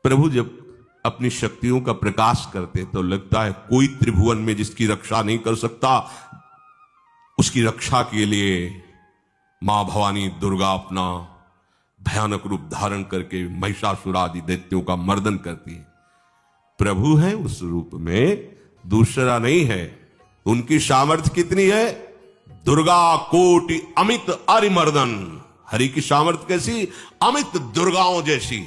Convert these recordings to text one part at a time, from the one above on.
प्रभु जब अपनी शक्तियों का प्रकाश करते तो लगता है कोई त्रिभुवन में जिसकी रक्षा नहीं कर सकता, उसकी रक्षा के लिए मां भवानी दुर्गा अपना भयानक रूप धारण करके महिषासुर आदि दैत्यों का मर्दन करती है। प्रभु है उस रूप में, दूसरा नहीं है। उनकी सामर्थ्य कितनी है? दुर्गा कोटि अमित अरिमर्दन। हरि की सामर्थ्य कैसी? अमित दुर्गाओं जैसी।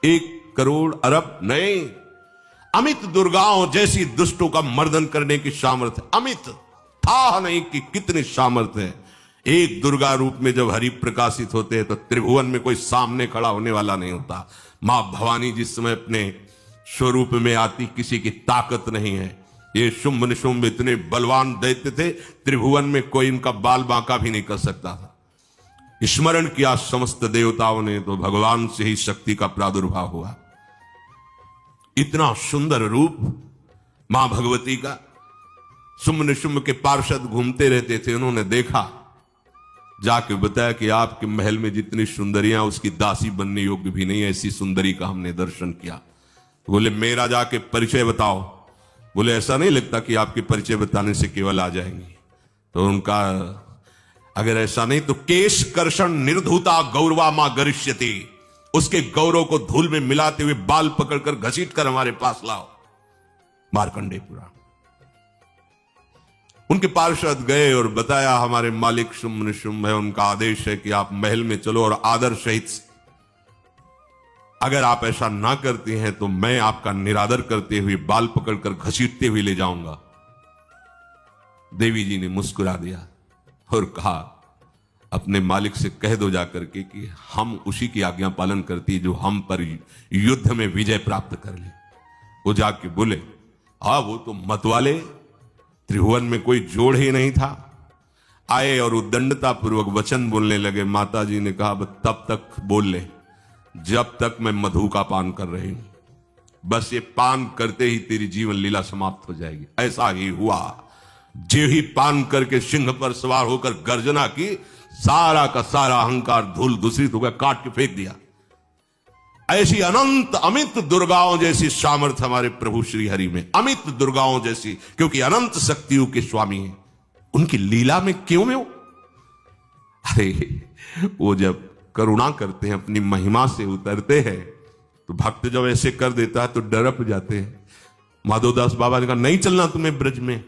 1 करोड़ अरब नहीं, अमित दुर्गाओं जैसी दुष्टों का मर्दन करने की सामर्थ्य। अमित था नहीं कि कितनी सामर्थ्य है। एक दुर्गा रूप में जब हरि प्रकाशित होते हैं तो त्रिभुवन में कोई सामने खड़ा होने वाला नहीं होता। मां भवानी जिस समय अपने स्वरूप में आती, किसी की ताकत नहीं है। ये शुंभ निशुंभ इतने बलवान दैत्य थे, त्रिभुवन में कोई इनका बाल बांका भी नहीं कर सकता था। स्मरण किया समस्त देवताओं ने तो भगवान से ही शक्ति का प्रादुर्भाव हुआ। इतना सुंदर रूप मां भगवती का। शुंभ निशुंभ के पार्षद घूमते रहते थे, उन्होंने देखा, जाके बताया कि आपके महल में जितनी सुंदरियां उसकी दासी बनने योग्य भी नहीं, ऐसी सुंदरी का हमने दर्शन किया। बोले मेरा जाके परिचय बताओ। बोले ऐसा नहीं लगता कि आपके परिचय बताने से केवल आ जाएंगी। तो उनका अगर ऐसा नहीं तो केश कर्षण निर्धुता गौरवा मां गरिष्यति, उसके गौरव को धूल में मिलाते हुए बाल पकड़कर घसीट कर हमारे पास लाओ। मार्कंडेय पुराण। उनके पार्षद गए और बताया हमारे मालिक शुंभ निशुंभ है, उनका आदेश है कि आप महल में चलो और आदर सहित, अगर आप ऐसा ना करती हैं तो मैं आपका निरादर करते हुए बाल पकड़कर घसीटते हुए ले जाऊंगा। देवी जी ने मुस्कुरा दिया और कहा अपने मालिक से कह दो जाकर के कि हम उसी की आज्ञा पालन करती जो हम पर युद्ध में विजय प्राप्त कर ले। वो जाके बोले हाँ वो तो मत वाले, त्रिभुवन में कोई जोड़ ही नहीं था। आए और उद्दंडता पूर्वक वचन बोलने लगे। माता जी ने कहा तब तक बोल ले जब तक मैं मधु का पान कर रही हूं, बस ये पान करते ही तेरी जीवन लीला समाप्त हो जाएगी। ऐसा ही हुआ। जो ही पान करके सिंह पर सवार होकर गर्जना की, सारा का सारा अहंकार धूल दूसरी हो गया, काट के फेंक दिया। ऐसी अनंत अमित दुर्गाओं जैसी सामर्थ्य हमारे प्रभु श्री हरि में, अमित दुर्गाओं जैसी, क्योंकि अनंत शक्तियों के स्वामी हैं। उनकी लीला में क्यों में हो? अरे वो जब करुणा करते हैं, अपनी महिमा से उतरते हैं, तो भक्त जब ऐसे कर देता है तो डरप जाते हैं। माधवदास बाबा ने कहा नहीं चलना तुम्हें ब्रज में,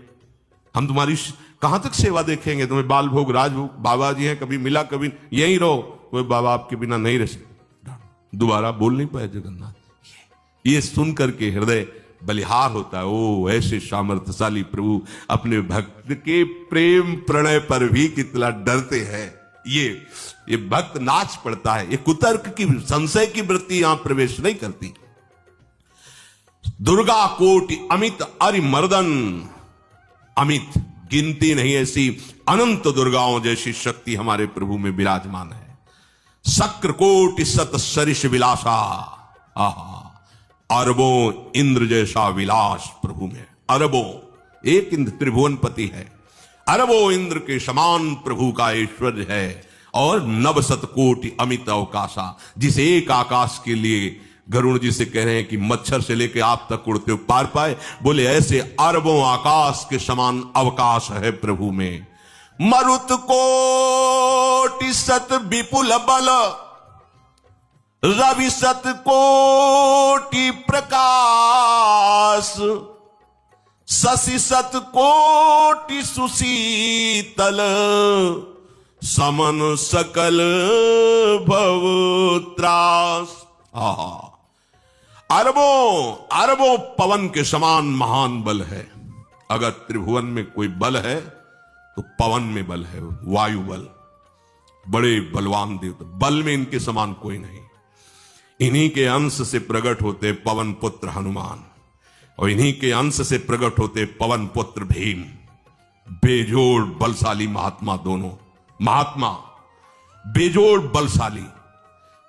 हम तुम्हारी कहां तक सेवा देखेंगे, तुम्हें बाल भोग राजभोग। बाबा जी हैं, कभी मिला कभी यहीं रहो। कोई बाबा आपके बिना नहीं रह सकते। दोबारा बोल नहीं पाए जगन्नाथ। ये सुन करके हृदय बलिहार होता है। ओ ऐसे सामर्थ्यशाली प्रभु अपने भक्त के प्रेम प्रणय पर भी कितना डरते हैं। ये भक्त नाच पड़ता है। ये कुतर्क की संशय की वृत्ति यहां प्रवेश नहीं करती। दुर्गा कोटि अमित अरिमर्दन। अमित गिनती नहीं, ऐसी अनंत दुर्गाओं जैसी शक्ति हमारे प्रभु में विराजमान है। शक्र कोटि सत सरिष विलासा। आहा, अरबों इंद्र जैसा विलास प्रभु में। अरबों, एक इंद्र त्रिभुवनपति है, अरबों इंद्र के समान प्रभु का ऐश्वर्य है। और नव शत कोटि अमित अवकाशा, जिस एक आकाश के लिए गरुड़ जी से कह रहे हैं कि मच्छर से लेकर आप तक उड़ते हो पार पाए, बोले ऐसे अरबों आकाश के समान अवकाश है प्रभु में। मरुत कोटि सत विपुल बल, रवि सत कोटि प्रकाश, शशि सत कोटि सुशीतल, समन सकल भव त्रास। अरबों पवन के समान महान बल है। अगर त्रिभुवन में कोई बल है तो पवन में बल है, वायु बल। बड़े बलवान देवता, बल में इनके समान कोई नहीं। इन्हीं के अंश से प्रकट होते पवन पुत्र हनुमान, और इन्हीं के अंश से प्रकट होते पवन पुत्र भीम। बेजोड़ बलशाली महात्मा दोनों। महात्मा बेजोड़ बलशाली।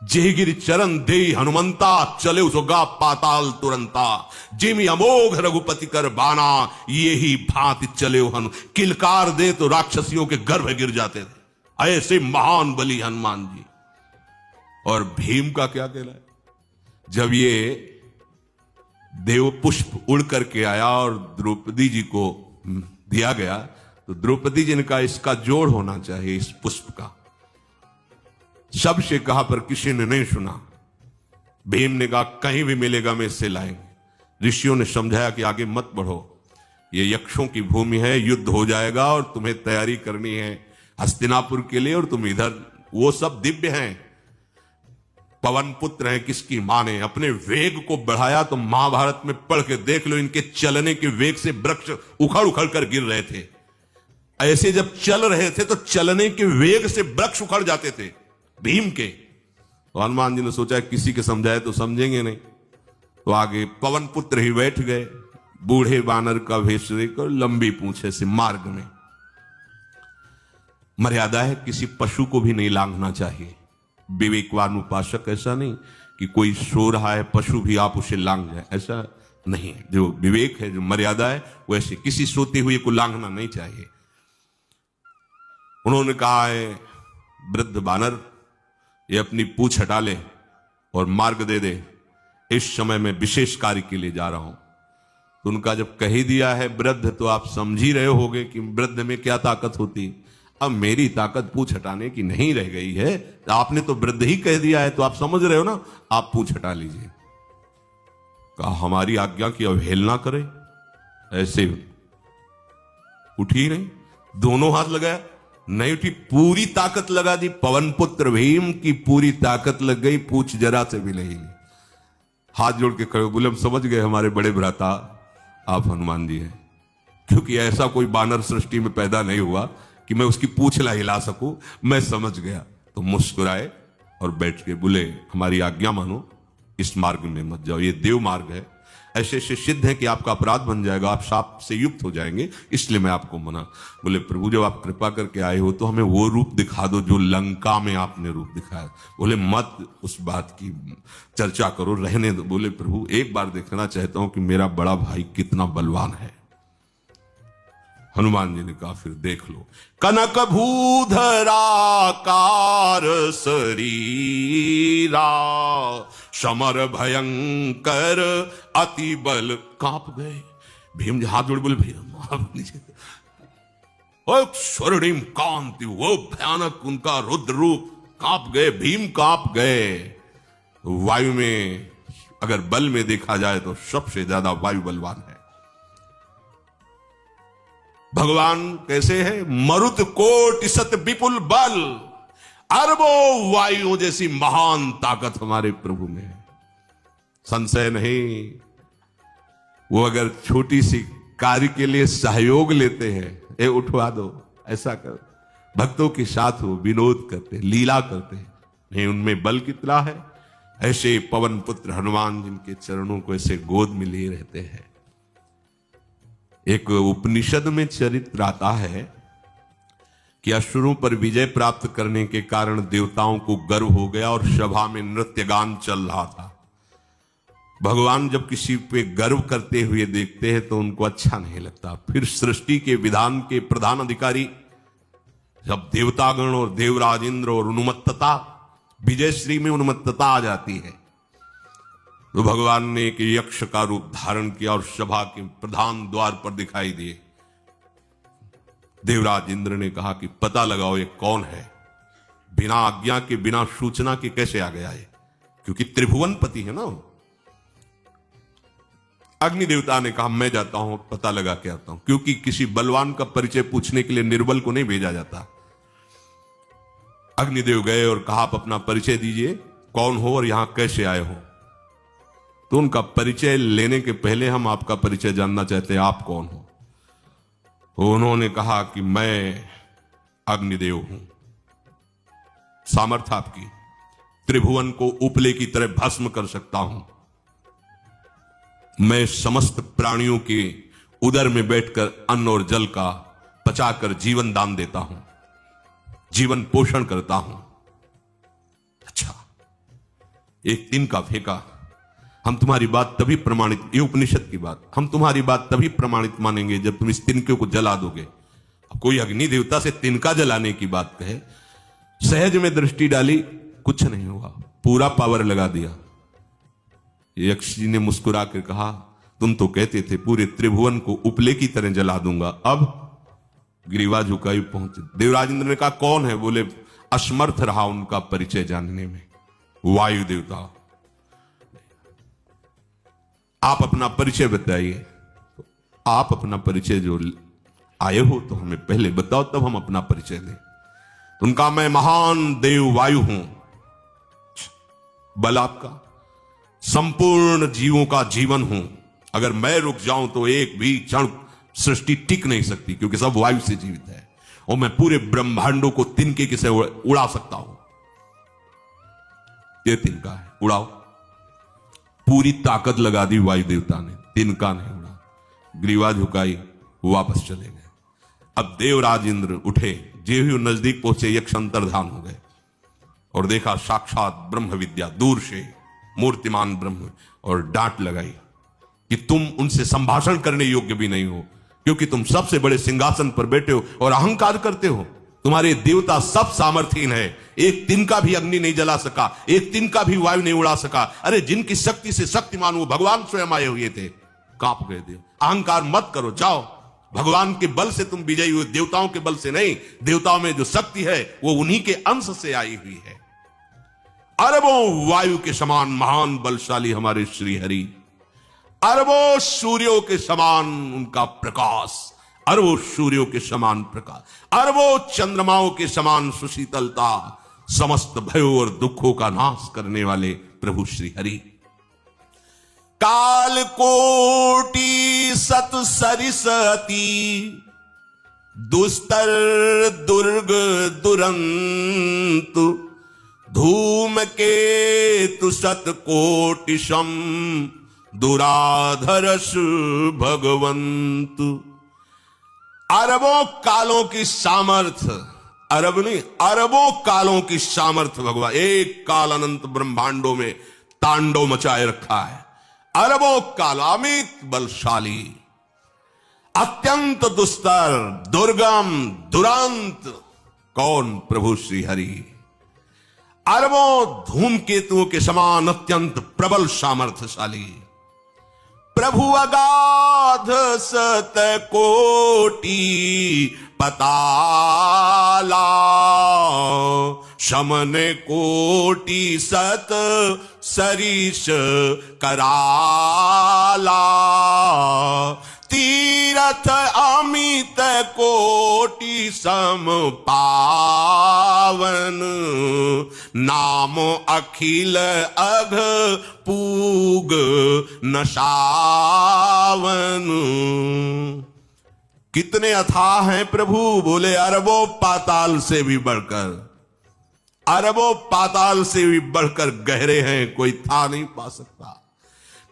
जेगिर चरण दे हनुमंता, चले उसोगा पाताल तुरंता। जिमि अमोघ रघुपति कर बाना, ये ही भांति चले हनु। किलकार दे तो राक्षसियों के गर्भ गिर जाते थे। ऐसे महान बली हनुमान जी। और भीम का क्या कहना है? जब ये देव पुष्प उड़ करके आया और द्रौपदी जी को दिया गया, तो द्रौपदी जी ने कहा इसका जोड़ होना चाहिए इस पुष्प का। सबसे कहा पर किसी ने नहीं सुना। भीम ने कहा कहीं भी मिलेगा मैं इससे लाएंगे। ऋषियों ने समझाया कि आगे मत बढ़ो, ये यक्षों की भूमि है, युद्ध हो जाएगा और तुम्हें तैयारी करनी है हस्तिनापुर के लिए, और तुम इधर, वो सब दिव्य हैं, पवन पुत्र हैं, किसकी मां ने अपने वेग को बढ़ाया। तो महाभारत में पढ़ के देख लो, इनके चलने के वेग से वृक्ष उखड़ उखड़ कर गिर रहे थे। ऐसे जब चल रहे थे तो चलने के वेग से वृक्ष उखड़ जाते थे भीम के। तो हनुमान जी ने सोचा किसी के समझाए तो समझेंगे नहीं, तो आगे पवन पुत्र ही बैठ गए, बूढ़े बानर का वेश लेकर, लंबी पूंछे से। मार्ग में मर्यादा है, किसी पशु को भी नहीं लांघना चाहिए। विवेकवान उपासक ऐसा नहीं कि कोई सो रहा है पशु भी आप उसे लांघ जाए, ऐसा नहीं। जो विवेक है, जो मर्यादा है, वैसे किसी सोते हुए को लांघना नहीं चाहिए। उन्होंने कहा है वृद्ध बानर ये अपनी पूंछ हटा ले और मार्ग दे दे, इस समय मैं विशेष कार्य के लिए जा रहा हूं। तो उनका जब कह ही दिया है वृद्ध, तो आप समझ ही रहे होगे कि वृद्ध में क्या ताकत होती। अब मेरी ताकत पूंछ हटाने की नहीं रह गई है, आपने तो वृद्ध ही कह दिया है, तो आप समझ रहे हो ना, आप पूंछ हटा लीजिए। कहा हमारी आज्ञा की अवहेलना करे, ऐसे उठी नहीं, दोनों हाथ लगाया, नहीं उठी, पूरी ताकत लगा दी। पवन पुत्र भीम की पूरी ताकत लग गई, पूछ जरा से भी नहीं। हाथ जोड़ के खड़े बोले हम समझ गए हमारे बड़े भ्राता आप हनुमान जी हैं, क्योंकि ऐसा कोई बानर सृष्टि में पैदा नहीं हुआ कि मैं उसकी पूंछ ला हिला सकूं, मैं समझ गया। तो मुस्कुराए और बैठ के बोले हमारी आज्ञा मानो, इस मार्ग में मत जाओ, ये देव मार्ग है, ऐसे ऐसे सिद्ध है कि आपका अपराध बन जाएगा, आप शाप से युक्त हो जाएंगे, इसलिए मैं आपको मना। बोले प्रभु जब आप कृपा करके आए हो तो हमें वो रूप दिखा दो जो लंका में आपने रूप दिखाया। बोले मत उस बात की चर्चा करो, रहने दो। बोले प्रभु एक बार देखना चाहता हूं कि मेरा बड़ा भाई कितना बलवान है। हनुमान जी ने कहा फिर देख लो। कनक भूधराकार शरीरा, समर भयंकर अति बल, कांप गए। भीम जी हाथ जोड़ बोले भैया स्वर्णिम कांति, वो भयानक उनका रुद्र रूप, कांप गए, भीम कांप गए। वायु में अगर बल में देखा जाए तो सबसे ज्यादा वायु बलवान है। भगवान कैसे है? मरुत कोट सत विपुल बल, अरबों वायुओं जैसी महान ताकत हमारे प्रभु में है, संशय नहीं। वो अगर छोटी सी कार्य के लिए सहयोग लेते हैं, ए उठवा दो, ऐसा कर, भक्तों के साथ वो विनोद करते, लीला करते, नहीं उनमें बल कितना है। ऐसे पवन पुत्र हनुमान जिनके चरणों को ऐसे गोद में लिए रहते हैं। एक उपनिषद में चरित्र आता है कि असुरों पर विजय प्राप्त करने के कारण देवताओं को गर्व हो गया और सभा में नृत्य गान चल रहा था। भगवान जब किसी पे गर्व करते हुए देखते हैं तो उनको अच्छा नहीं लगता। फिर सृष्टि के विधान के प्रधान अधिकारी जब देवतागण और देवराज इंद्र और उन्मत्तता, विजयश्री में उन्मत्तता आ जाती है, तो भगवान ने एक यक्ष का रूप धारण किया और सभा के प्रधान द्वार पर दिखाई दिए। देवराज इंद्र ने कहा कि पता लगाओ ये कौन है, बिना आज्ञा के, बिना सूचना के कैसे आ गया है, क्योंकि त्रिभुवनपति है ना। अग्नि देवता ने कहा मैं जाता हूं, पता लगा के आता हूं, क्योंकि किसी बलवान का परिचय पूछने के लिए निर्बल को नहीं भेजा जाता। अग्निदेव गए और कहा आप अपना परिचय दीजिए, कौन हो और यहां कैसे आए हो। तो उनका परिचय लेने के पहले हम आपका परिचय जानना चाहते हैं, आप कौन हो। तो उन्होंने कहा कि मैं अग्निदेव हूं, सामर्थ्य आपकी, त्रिभुवन को उपले की तरह भस्म कर सकता हूं। मैं समस्त प्राणियों के उदर में बैठकर अन्न और जल का पचाकर जीवन दान देता हूं, जीवन पोषण करता हूं। अच्छा, एक दिन का फेंका, हम तुम्हारी बात तभी प्रमाणित, ये उपनिषद की बात, हम तुम्हारी बात तभी प्रमाणित मानेंगे जब तुम इस तिनके को जला दोगे। कोई अग्नि देवता से तिनका जलाने की बात कहे, सहज में दृष्टि डाली, कुछ नहीं हुआ, पूरा पावर लगा दिया। यक्ष जी ने मुस्कुरा कर कहा तुम तो कहते थे पूरे त्रिभुवन को उपले की तरह जला दूंगा, अब ग्रीवा झुकाई पहुंचे। देवराज इंद्र ने कहा कौन है? बोले असमर्थ रहा उनका परिचय जानने में, वायु देवता। आप अपना परिचय बताइए। आप अपना परिचय जो आए हो तो हमें पहले बताओ, तब हम अपना परिचय दें। उनका मैं महान देव वायु हूं, बल आपका, संपूर्ण जीवों का जीवन हूं। अगर मैं रुक जाऊं तो एक भी क्षण सृष्टि टिक नहीं सकती, क्योंकि सब वायु से जीवित है, और मैं पूरे ब्रह्मांडों को तिनके से उड़ा सकता हूं। ये तिनका है, उड़ाओ। पूरी ताकत लगा दी वायु देवता ने, तिनका नहीं उड़ा। ग्रीवा झुकाई, वापस चले गए। अब देवराज इंद्र उठे, जे ही नजदीक पहुंचे यक्ष अंतर्धान हो गए और देखा साक्षात ब्रह्म विद्या दूर से मूर्तिमान ब्रह्म, और डांट लगाई कि तुम उनसे संभाषण करने योग्य भी नहीं हो, क्योंकि तुम सबसे बड़े सिंहासन पर बैठे हो और अहंकार करते हो। तुम्हारे देवता सब सामर्थ्यहीन है, एक तिनका भी अग्नि नहीं जला सका, एक तिनका भी वायु नहीं उड़ा सका। अरे जिनकी शक्ति से शक्तिमान वो भगवान स्वयं आए हुए थे, कांप गए थे। अहंकार मत करो, जाओ। भगवान के बल से तुम विजयी हुए, देवताओं के बल से नहीं। देवताओं में जो शक्ति है वो उन्हीं के अंश से आई हुई है। अरबों वायु के समान महान बलशाली हमारे श्री हरि, अरबों सूर्यों के समान उनका प्रकाश, अरबों सूर्यों के समान प्रकाश, अरबों चंद्रमाओं के समान सुशीतलता, समस्त भयों और दुखों का नाश करने वाले प्रभु श्री हरि। काल कोटि सत सरिस अति, दुस्तर दुर्ग दुरंत, धूम केतु सत कोटि सम, दुराधरस भगवंत। अरबों कालों की सामर्थ्य, अरब नहीं अरबों कालों की सामर्थ्य भगवान एक काल अनंत ब्रह्मांडों में तांडव मचाए रखा है। अरबों काल, अमित बलशाली, अत्यंत दुस्तर, दुर्गम, दुरांत। कौन? प्रभु श्री हरि। अरबों धूमकेतुओं के समान अत्यंत प्रबल सामर्थ्यशाली प्रभु, अगाध सत कोटि पताला, शमन कोटि सत सरिस कराला, तीरथ अमित कोटि सम पावन, नाम अखिल अघ पूग नशावन। कितने अथाह हैं प्रभु? बोले अरबों पाताल से भी बढ़कर, अरबों पाताल से भी बढ़कर गहरे हैं, कोई था नहीं पा सकता।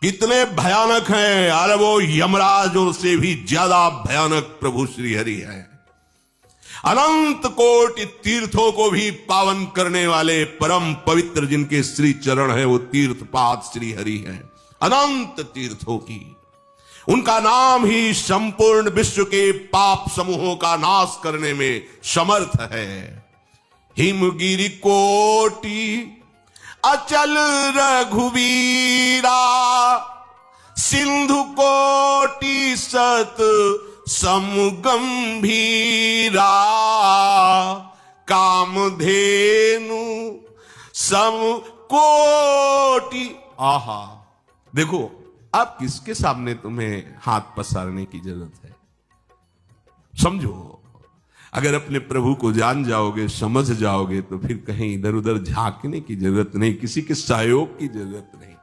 कितने भयानक हैं? अरबों यमराजों से भी ज्यादा भयानक प्रभु श्री हरि हैं। अनंत कोटि तीर्थों को भी पावन करने वाले परम पवित्र जिनके श्री चरण है वो तीर्थपाद श्री हरि हैं। अनंत तीर्थों की, उनका नाम ही संपूर्ण विश्व के पाप समूहों का नाश करने में समर्थ है। हिमगिरि कोटि अचल रघुवीरा, सिंधु कोटि सत समगंभीरा, कामधेनु सम कोटि। आहा, देखो अब किसके सामने तुम्हें हाथ पसारने की जरूरत है? समझो, अगर अपने प्रभु को जान जाओगे, समझ जाओगे, तो फिर कहीं इधर उधर झांकने की जरूरत नहीं, किसी के सहयोग की जरूरत नहीं।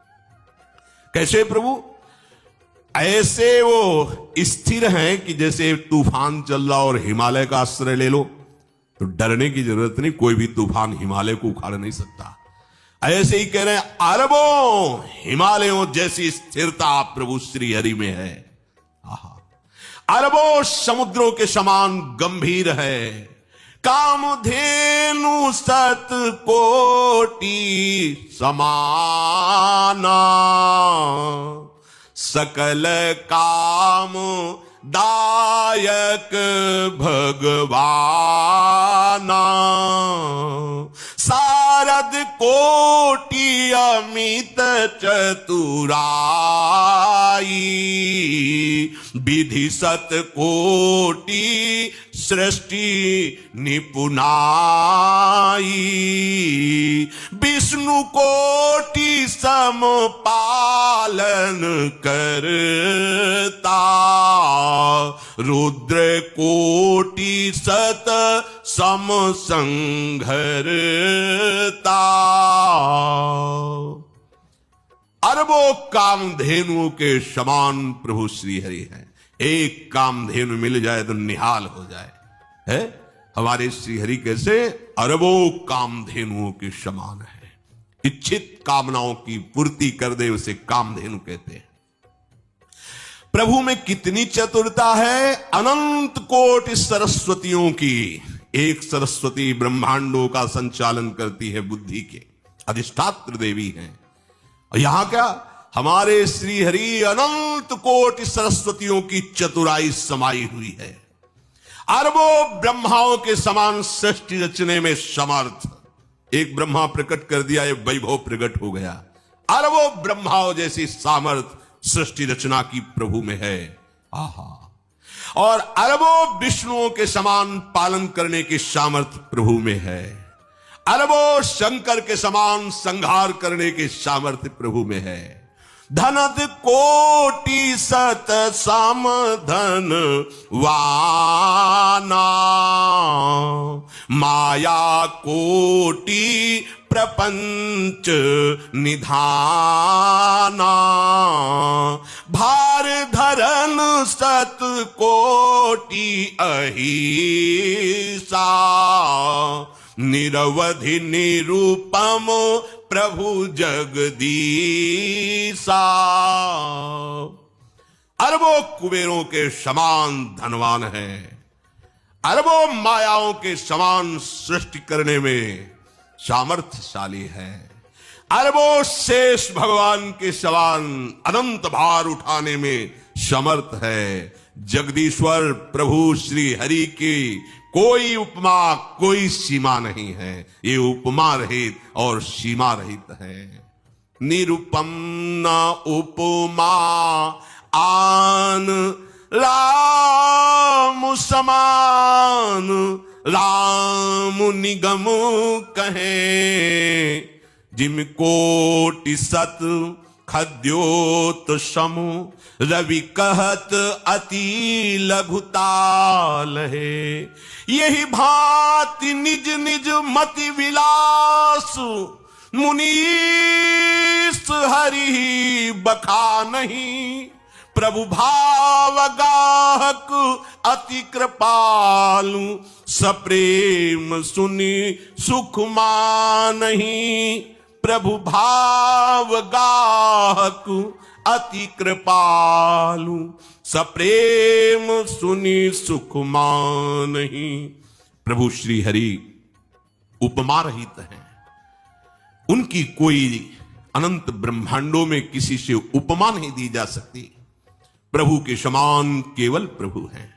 कैसे प्रभु? ऐसे वो स्थिर हैं कि जैसे तूफान चल रहा और हिमालय का आश्रय ले लो तो डरने की जरूरत नहीं, कोई भी तूफान हिमालय को उखाड़ नहीं सकता। ऐसे ही कह रहे हैं, अरबों हिमालयों जैसी स्थिरता प्रभु श्री हरि में है। अरबों समुद्रों के समान गंभीर है। कामधेनु सत कोटि समाना, सकल काम दायक भगवाना, नारद कोटि अमित चतुराई, विधि सत कोटि सृष्टि निपुनाई, विष्णु कोटि सम पालन करता, रुद्र कोटि सत सम संघरता। अरबों कामधेनुओं के समान प्रभु श्री हरि हैं। एक कामधेनु मिल जाए तो निहाल हो जाए, है हमारे श्री हरि कैसे अरबों कामधेनुओं के समान है। इच्छित कामनाओं की पूर्ति कर दे उसे कामधेनु कहते हैं। प्रभु में कितनी चतुरता है, अनंत कोटि सरस्वतियों की एक सरस्वती ब्रह्मांडों का संचालन करती है, बुद्धि के अधिष्ठात्र देवी हैं। और यहां क्या, हमारे श्री हरि अनंत कोटि सरस्वतियों की चतुराई समाई हुई है। अरबों ब्रह्माओं के समान सृष्टि रचने में समर्थ। एक ब्रह्मा प्रकट कर दिया, एक वैभव प्रकट हो गया। अरबों ब्रह्माओं जैसी सामर्थ सृष्टि रचना की प्रभु में है। आहा। और अरबों विष्णुओं के समान पालन करने की सामर्थ प्रभु में है। अरबों शंकर के समान संहार करने की सामर्थ्य प्रभु में है। धनद कोटि सत सम धन वाना, माया कोटि प्रपंच निधाना, भार धरन सत कोटि अहिसा, निरवधि निरूपम प्रभु जगदीसा। अरबों कुबेरों के समान धनवान है। अरबों मायाओं के समान सृष्टि करने में सामर्थ्यशाली है। अरबों शेष भगवान के समान अनंत भार उठाने में समर्थ है। जगदीश्वर प्रभु श्री हरि की कोई उपमा कोई सीमा नहीं है। ये उपमा रहित और सीमा रहित है। निरुपम न उपमा आन राम समान, राम निगम कहे, जिम कोटि सत खद्योत समु, रवि कहत अति लघुताल है। यही भांति निज निज मति विलास, मुनीस हरि बखा नहीं। प्रभु भाव गाहक अति कृपालु, सप्रेम सुनी सुख मानहि। प्रभु भाव गाहक अति कृपालु, सप्रेम सुनी सुख मानहि। प्रभु श्री हरि उपमा रहित हैं। उनकी कोई अनंत ब्रह्मांडों में किसी से उपमा नहीं दी जा सकती। प्रभु के समान केवल प्रभु हैं,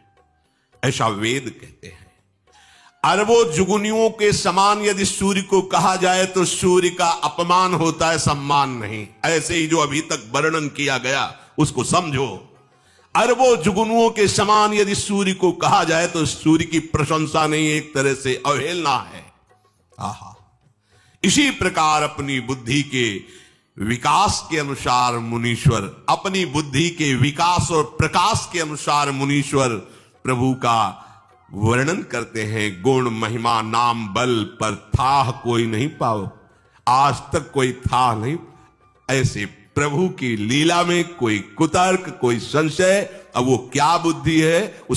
ऐसा वेद कहते हैं। अरबों जुगुनियों के समान यदि सूर्य को कहा जाए तो सूर्य का अपमान होता है, सम्मान नहीं। ऐसे ही जो अभी तक वर्णन किया गया उसको समझो। अरबों जुगुनुओं के समान यदि सूर्य को कहा जाए तो सूर्य की प्रशंसा नहीं, एक तरह से अवहेलना है। आहा। इसी प्रकार अपनी बुद्धि के विकास के अनुसार मुनीश्वर, अपनी बुद्धि के विकास और प्रकाश के अनुसार मुनीश्वर प्रभु का वर्णन करते हैं। गुण महिमा नाम बल पर था कोई नहीं पाओ, आज तक कोई था नहीं। ऐसे प्रभु की लीला में कोई कुतर्क कोई संशय, अब वो क्या बुद्धि है उस